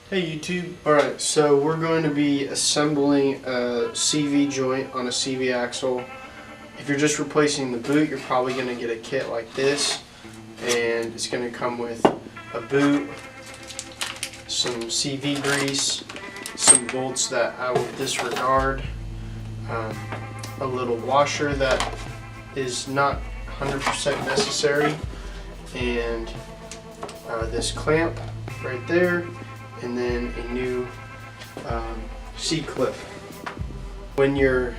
Hey YouTube. Alright, so we're going to be assembling a CV joint on a CV axle. If you're just replacing the boot, you're probably going to get a kit like this, and it's going to come with a boot, some CV grease, some bolts that I will disregard, a little washer that is not 100% necessary, and this clamp right there, and then a new C-clip. When you're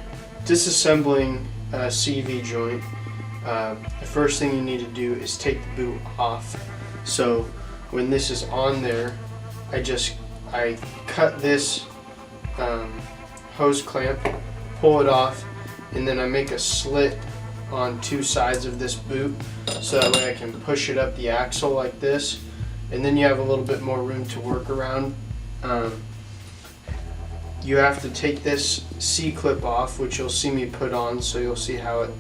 disassembling a CV joint, the first thing you need to do is take the boot off. So when this is on there, I cut this hose clamp, pull it off, and then I make a slit on two sides of this boot so that way I can push it up the axle like this, and then you have a little bit more room to work around. You have to take this C-clip off, which you'll see me put on, so you'll see how it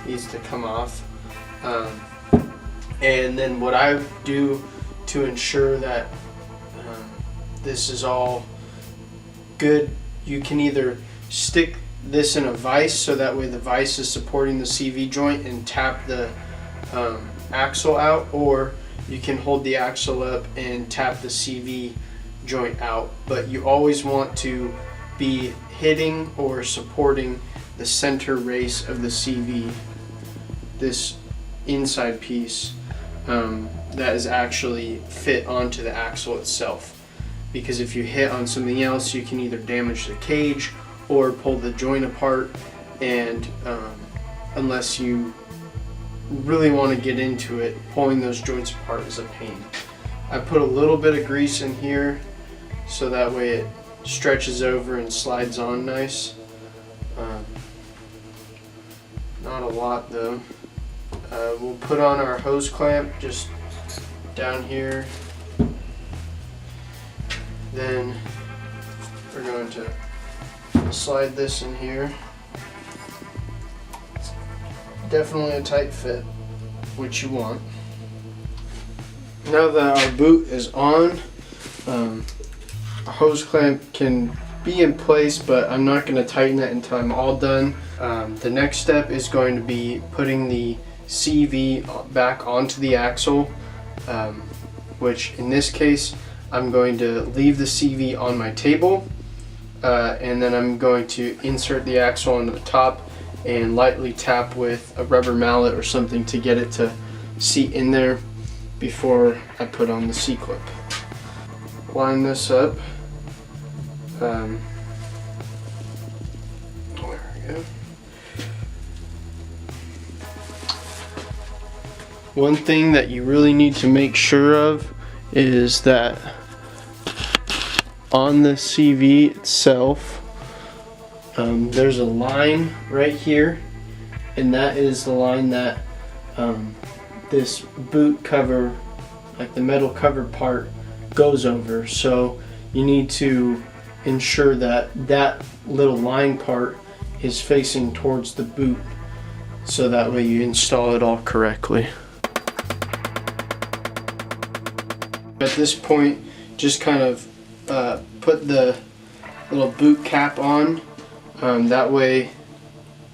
needs to come off. And then what I do to ensure that this is all good, you can either stick this in a vise so that way the vise is supporting the CV joint and tap the axle out, or you can hold the axle up and tap the CV joint out. But you always want to be hitting or supporting the center race of the CV, this inside piece that is actually fit onto the axle itself. Because if you hit on something else, you can either damage the cage or pull the joint apart, and unless you really want to get into it, pulling those joints apart is a pain. I put a little bit of grease in here so that way it stretches over and slides on nice. Not a lot though. We'll put on our hose clamp just down here. Then we're going to slide this in here. Definitely a tight fit, which you want. Now that our boot is on, a hose clamp can be in place, but I'm not going to tighten it until I'm all done. The next step is going to be putting the CV back onto the axle, which in this case I'm going to leave the CV on my table, and then I'm going to insert the axle into the top and lightly tap with a rubber mallet or something to get it to seat in there before I put on the C-clip. Line this up. There we go. One thing that you really need to make sure of is that on the CV itself, there's a line right here, and that is the line that this boot cover, like the metal cover part, goes over. So you need to ensure that that little line part is facing towards the boot, so that way you install it all correctly. At this point, just kind of put the little boot cap on. That way,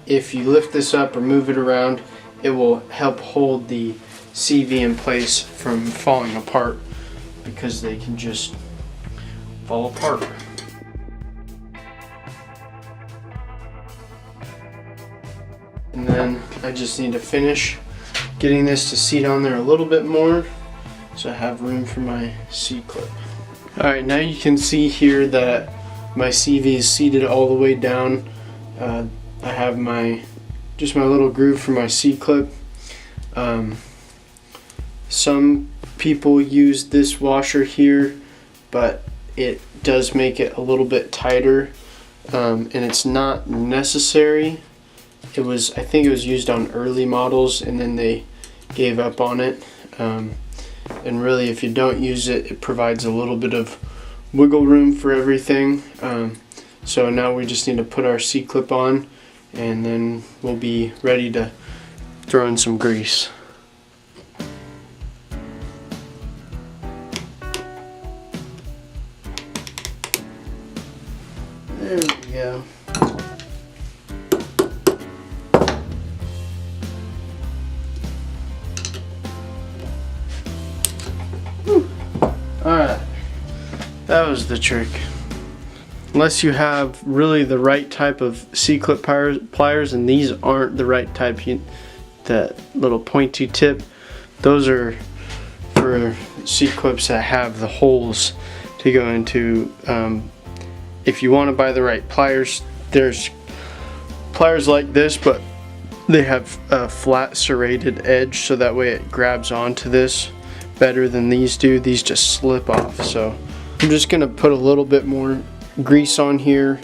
if you lift this up or move it around, it will help hold the CV in place from falling apart, because they can just fall apart. And then I just need to finish getting this to seat on there a little bit more, so I have room for my C-clip. Alright, now you can see here that my CV is seated all the way down. I have just my little groove for my C-clip. Some people use this washer here, but it does make it a little bit tighter, and it's not necessary. I think it was used on early models, and then they gave up on it. And really, if you don't use it, it provides a little bit of wiggle room for everything. So now we just need to put our C-clip on, and then we'll be ready to throw in some grease. There we go. Alright, that was the trick. Unless you have really the right type of C-clip pliers, and these aren't the right type, that little pointy tip, those are for C-clips that have the holes to go into. If you want to buy the right pliers, there's pliers like this, but they have a flat serrated edge, so that way it grabs onto this better than these do. These just slip off. So I'm just gonna put a little bit more grease on here.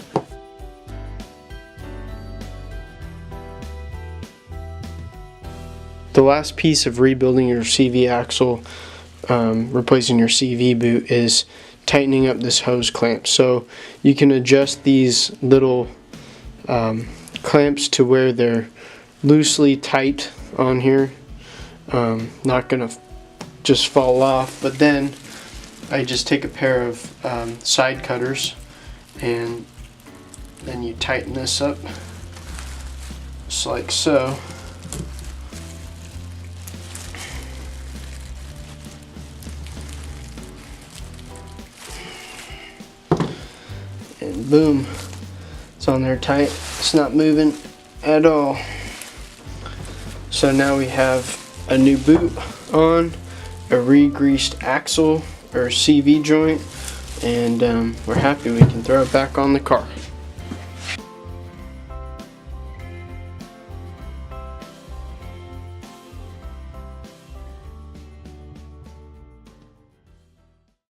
The last piece of rebuilding your CV axle, replacing your CV boot, is tightening up this hose clamp. So you can adjust these little clamps to where they're loosely tight on here, not gonna just fall off. But then I just take a pair of side cutters, and then you tighten this up just like so. And boom, it's on there tight. It's not moving at all. So now we have a new boot on, a re-greased axle or CV joint, and we're happy we can throw it back on the car.